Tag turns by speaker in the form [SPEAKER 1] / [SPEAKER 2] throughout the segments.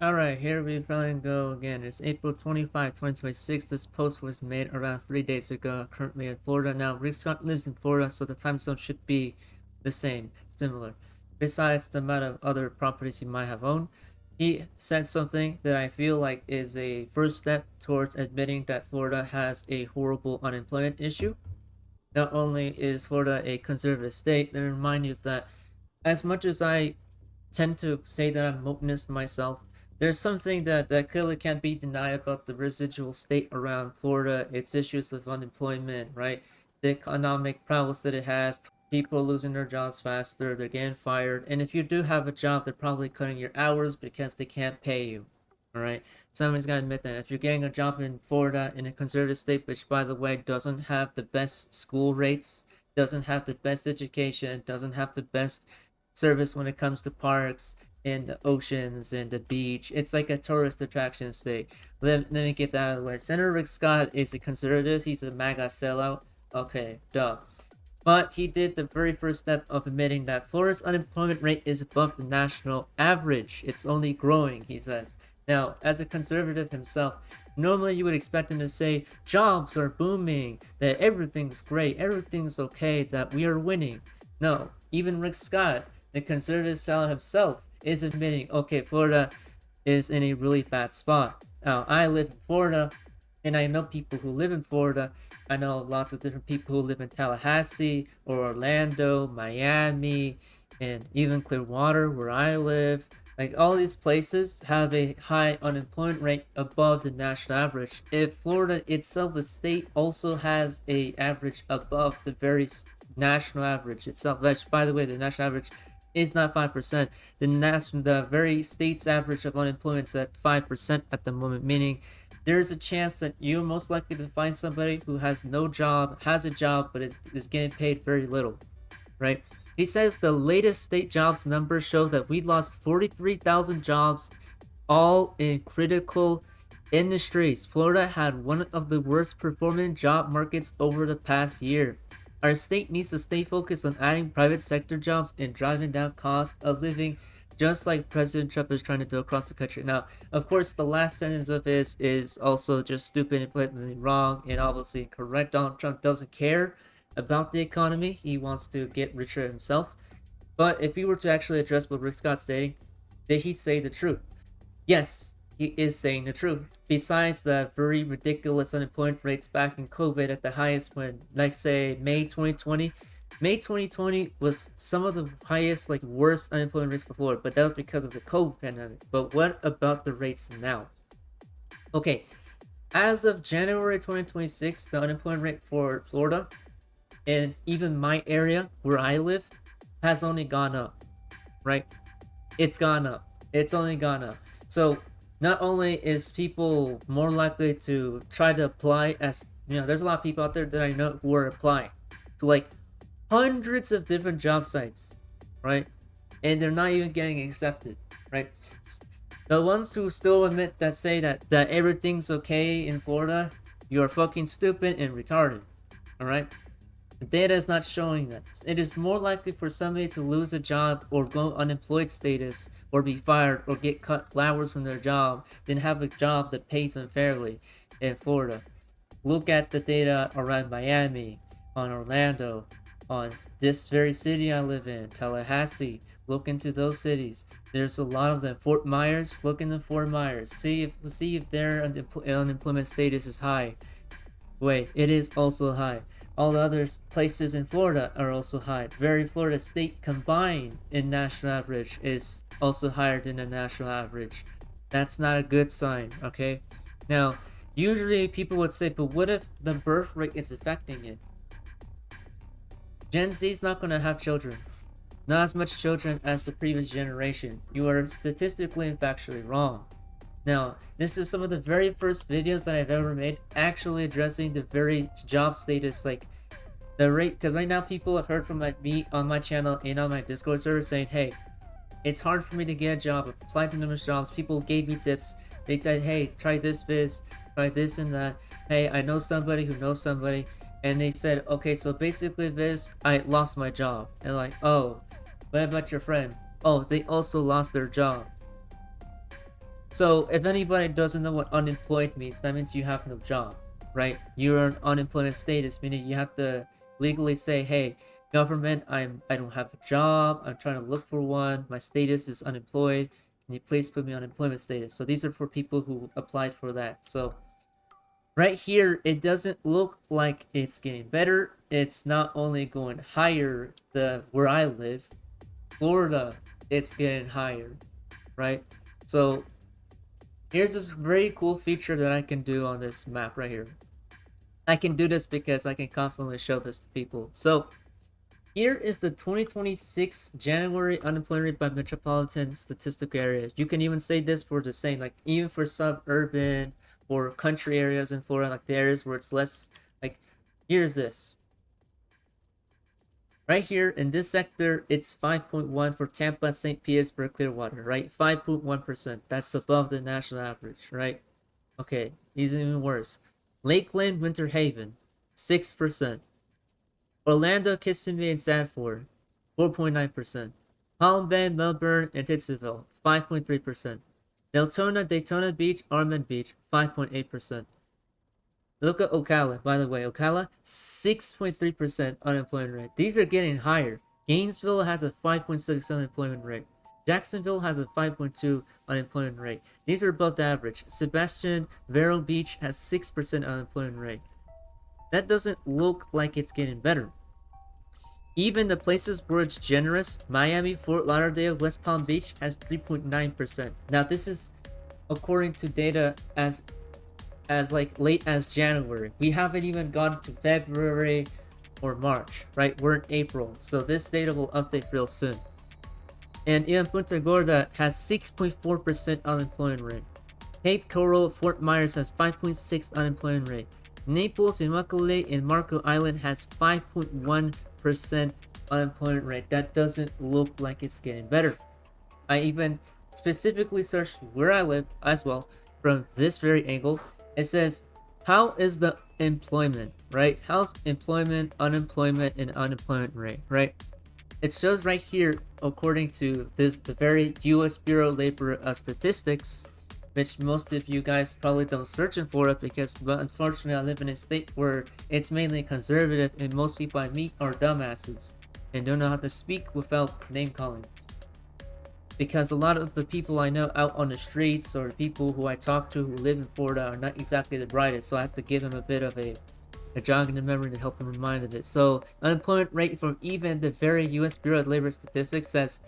[SPEAKER 1] Alright, here we finally go again. It's April 25, 2026. This post was made around 3 days ago, currently in Florida. Now, Rick Scott lives in Florida, so the time zone should be the same, similar. Besides the amount of other properties he might have owned, he said something that I feel like is a first step towards admitting that Florida has a horrible unemployment issue. Not only is Florida a conservative state, let me remind you that as much as I tend to say that I'm wokeness myself, there's something that clearly can't be denied about the residual state around Florida, its issues with unemployment, right? The economic prowess that it has, people are losing their jobs faster, they're getting fired, and if you do have a job, they're probably cutting your hours because they can't pay you. Alright? Somebody's gotta admit that. If you're getting a job in Florida in a conservative state, which by the way doesn't have the best school rates, doesn't have the best education, doesn't have the best service when it comes to parks and the oceans and the beach. It's like a tourist attraction state. Let me get that out of the way. Senator Rick Scott is a conservative. He's a MAGA sellout. Okay, duh. But he did the very first step of admitting that Florida's unemployment rate is above the national average. It's only growing, he says. Now, as a conservative himself, normally you would expect him to say jobs are booming, that everything's great, everything's okay, that we are winning. No, even Rick Scott, the conservative sellout himself, is admitting, okay, Florida is in a really bad spot. Now, I live in Florida, and I know people who live in Florida. I know lots of different people who live in Tallahassee or Orlando, Miami, and even Clearwater, where I live. Like, all these places have a high unemployment rate above the national average. If Florida itself, the state, also has a average above the very national average itself, which, by the way, the national average is not 5%. The very state's average of unemployment is at 5% at the moment, meaning there's a chance that you're most likely to find somebody who has no job, has a job, but is getting paid very little, right? He says the latest state jobs numbers show that we lost 43,000 jobs, all in critical industries. Florida had one of the worst performing job markets over the past year. Our state needs to stay focused on adding private sector jobs and driving down cost of living, just like President Trump is trying to do across the country. Now, of course, the last sentence of this is also just stupid and blatantly wrong and obviously incorrect. Donald Trump doesn't care about the economy. He wants to get richer himself. But if we were to actually address what Rick Scott's stating, did he say the truth? Yes, he is saying the truth. Besides the very ridiculous unemployment rates back in COVID at the highest when, like, say, May 2020. May 2020 was some of the highest, like, worst unemployment rates for Florida, but that was because of the COVID pandemic. But what about the rates now? Okay, as of January 2026, the unemployment rate for Florida and even my area where I live has only gone up, right? It's gone up. It's only gone up. So not only is people more likely to try to apply, as you know, there's a lot of people out there that I know who are applying to like hundreds of different job sites, right? And they're not even getting accepted, right? The ones who still admit that say that everything's okay in Florida, you are fucking stupid and retarded, all right? The data is not showing that. It is more likely for somebody to lose a job or go unemployed status or be fired or get cut hours from their job than have a job that pays unfairly in Florida. Look at the data around Miami, on Orlando, on this very city I live in, Tallahassee. Look into those cities. There's a lot of them. Fort Myers, look into Fort Myers. See if their unemployment status is high. Wait, it is also high. All the other places in Florida are also high. Very Florida state combined in national average is also higher than the national average. That's not a good sign, okay? Now, usually people would say, but what if the birth rate is affecting it? Gen Z is not going to have children. Not as much children as the previous generation. You are statistically and factually wrong. Now, this is some of the very first videos that I've ever made actually addressing the very job status, like the rate, because right now people have heard from me on my channel and on my Discord server saying, hey, it's hard for me to get a job. I've applied to numerous jobs. People gave me tips. They said, hey, try this viz, try this and that. Hey, I know somebody who knows somebody. And they said, okay, so basically Viz, I lost my job. And like, oh, what about your friend? Oh, they also lost their job. So if anybody doesn't know what unemployed means, that means you have no job, right? You're on unemployment status, meaning you have to legally say, hey, government, I don't have a job, I'm trying to look for one, my status is unemployed, can you please put me on unemployment status? So these are for people who applied for that. So right here, it doesn't look like it's getting better. It's not only going higher the where I live, Florida, it's getting higher, right? So here's this very cool feature that I can do on this map right here. I can do this because I can confidently show this to people. So here is the 2026 January unemployment rate by metropolitan statistical area. You can even say this for the same, like even for suburban or country areas in Florida, like the areas where it's less, like here's this. Right here in this sector, it's 5.1 for Tampa, St. Petersburg, Clearwater, right? 5.1%. That's above the national average, right? Okay, these are even worse. Lakeland, Winter Haven, 6%. Orlando, Kissimmee, and Sanford, 4.9%. Palm Bay, Melbourne, and Titsville, 5.3%. Deltona, Daytona Beach, Armand Beach, 5.8%. Look at Ocala, by the way. Ocala, 6.3% unemployment rate. These are getting higher. Gainesville has a 5.6 unemployment rate. Jacksonville has a 5.2 unemployment rate. These are above the average. Sebastian, Vero Beach has 6% unemployment rate. That doesn't look like it's getting better. Even the places where it's generous, Miami, Fort Lauderdale, West Palm Beach has 3.9%. Now this is according to data as like late as January. We haven't even gotten to February or March, right? We're in April, so this data will update real soon. And even Punta Gorda has 6.4% unemployment rate. Cape Coral, Fort Myers has 5.6 unemployment rate. Naples, Immokalee, and Marco Island has 5.1% unemployment rate. That doesn't look like it's getting better. I even specifically searched where I live as well from this very angle. It says, how is the employment, right? How's employment, unemployment, and unemployment rate, right? It shows right here, according to the very U.S. Bureau of Labor Statistics, which most of you guys probably don't search for it because, but unfortunately, I live in a state where it's mainly conservative, and most people I meet are dumbasses and don't know how to speak without name calling. Because a lot of the people I know out on the streets or people who I talk to who live in Florida are not exactly the brightest, so I have to give them a bit of a jog in the memory to help them remind of it. So unemployment rate from even the very U.S. Bureau of Labor Statistics says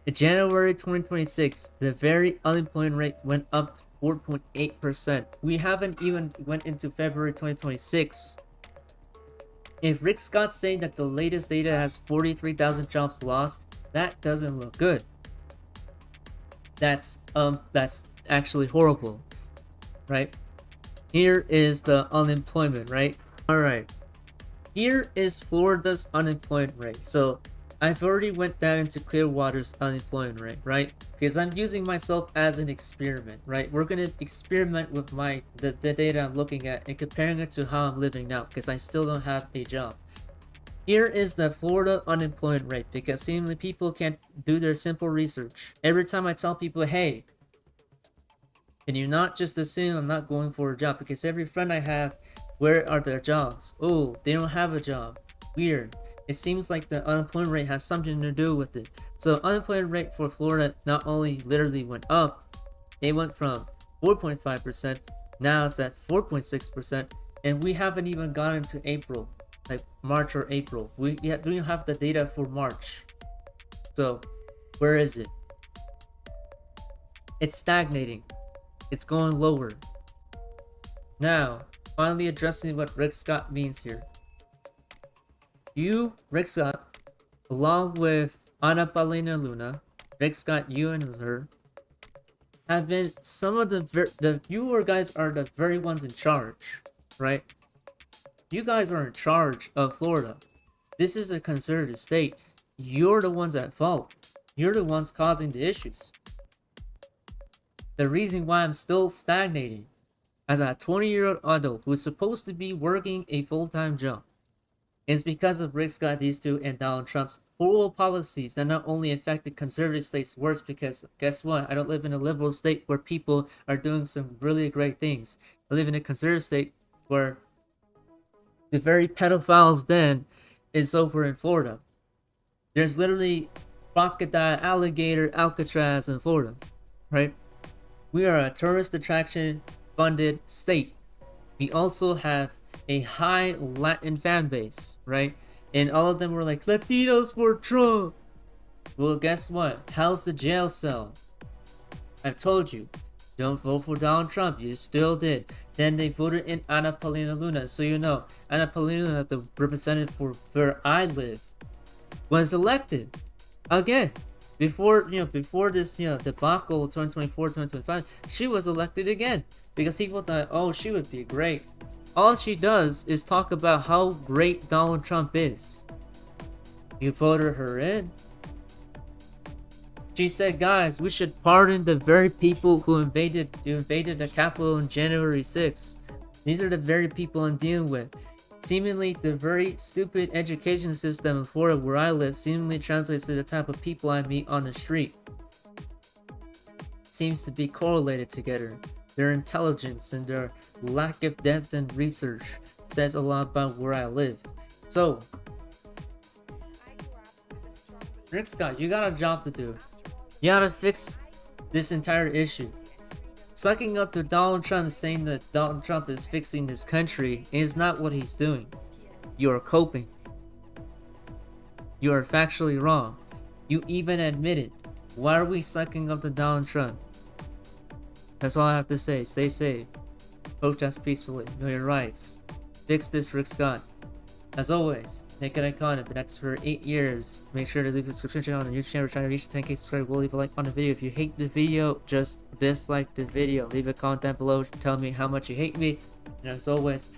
[SPEAKER 1] in January 2026, the very unemployment rate went up to 4.8%. We haven't even went into February 2026. If Rick Scott's saying that the latest data has 43,000 jobs lost, that doesn't look good. That's actually horrible, right? Here is the unemployment, right? All right. Here is Florida's unemployment rate. So I've already went down into Clearwater's unemployment rate, right? Because I'm using myself as an experiment, right? We're gonna experiment with the data I'm looking at and comparing it to how I'm living now, because I still don't have a job. Here is the Florida unemployment rate, because seemingly people can't do their simple research. Every time I tell people, hey, can you not just assume I'm not going for a job? Because every friend I have, where are their jobs? Oh, they don't have a job. Weird. It seems like the unemployment rate has something to do with it. So unemployment rate for Florida not only literally went up, it went from 4.5%, now it's at 4.6%, and we haven't even gotten to April, like March or April. We don't have the data for March. So where is it? It's stagnating. It's going lower. Now, finally addressing what Rick Scott means here. You, Rick Scott, along with Ana Paulina Luna, Rick Scott, you and her, have been some of the you guys are the very ones in charge, right? You guys are in charge of Florida. This is a conservative state. You're the ones at fault. You're the ones causing the issues. The reason why I'm still stagnating as a 20-year-old adult who's supposed to be working a full-time job, It's because of Rick Scott, these two, and Donald Trump's horrible policies that not only affected conservative states worse, because guess what? I don't live in a liberal state where people are doing some really great things. I live in a conservative state where the very pedophiles den is over in Florida. There's literally crocodile, alligator, Alcatraz in Florida, right? We are a tourist attraction funded state. We also have a high Latin fan base, right? And all of them were like, Latinos for Trump. Well, guess what? How's the jail cell? I've told you, don't vote for Donald Trump. You still did. Then they voted in Ana Paulina Luna. So you know, Ana Paulina Luna, the representative for where I live, was elected again. Before this debacle 2024 2025, she was elected again because people thought, oh, she would be great. All she does is talk about how great Donald Trump is. You voted her in. She said, guys, we should pardon the very people who invaded the Capitol on January 6th. These are the very people I'm dealing with. Seemingly, the very stupid education system in Florida where I live seemingly translates to the type of people I meet on the street. Seems to be correlated together. Their intelligence and their lack of depth and research says a lot about where I live. So, Rick Scott, you got a job to do. You gotta fix this entire issue. Sucking up to Donald Trump saying that Donald Trump is fixing this country is not what he's doing. You are coping. You are factually wrong. You even admit it. Why are we sucking up to Donald Trump? That's all I have to say. Stay safe. Protest peacefully. Know your rights. Fix this, Rick Scott. As always, make an icon. But that's for 8 years. Make sure to leave a subscription on the YouTube channel. We're trying to reach 10k subscribers. We'll leave a like on the video. If you hate the video, just dislike the video. Leave a comment down below. Tell me how much you hate me. And as always,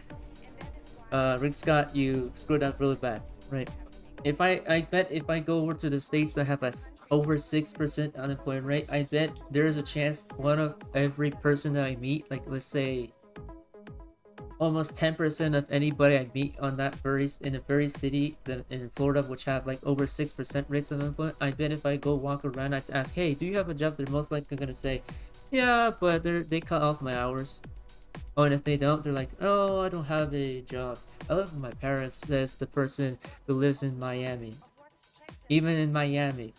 [SPEAKER 1] Rick Scott, you screwed up really bad. Right? I bet if I go over to the states that have a over 6% unemployment rate, I bet there is a chance one of every person that I meet, like let's say almost 10% of anybody I meet on that in a very city that in Florida which have like over 6% rates of unemployment, I bet if I go walk around, I ask, hey, do you have a job? They're most likely gonna say, yeah, but they cut off my hours. Oh, and if they don't, they're like, oh, I don't have a job. I live with my parents, says the person who lives in Miami. Even in Miami.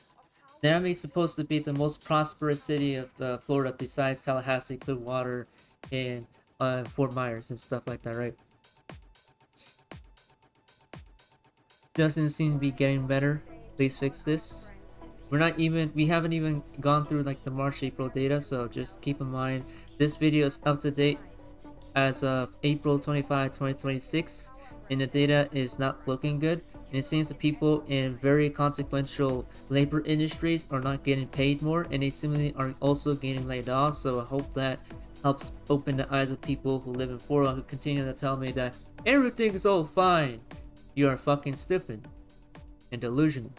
[SPEAKER 1] Miami is supposed to be the most prosperous city of Florida besides Tallahassee, Clearwater, and Fort Myers and stuff like that, right? Doesn't seem to be getting better. Please fix this. We haven't even gone through like the March-April data, so just keep in mind this video is up to date as of April 25, 2026, and the data is not looking good. And it seems that people in very consequential labor industries are not getting paid more, and they seemingly are also getting laid off. So I hope that helps open the eyes of people who live in Florida who continue to tell me that everything's all fine. You are fucking stupid and delusional.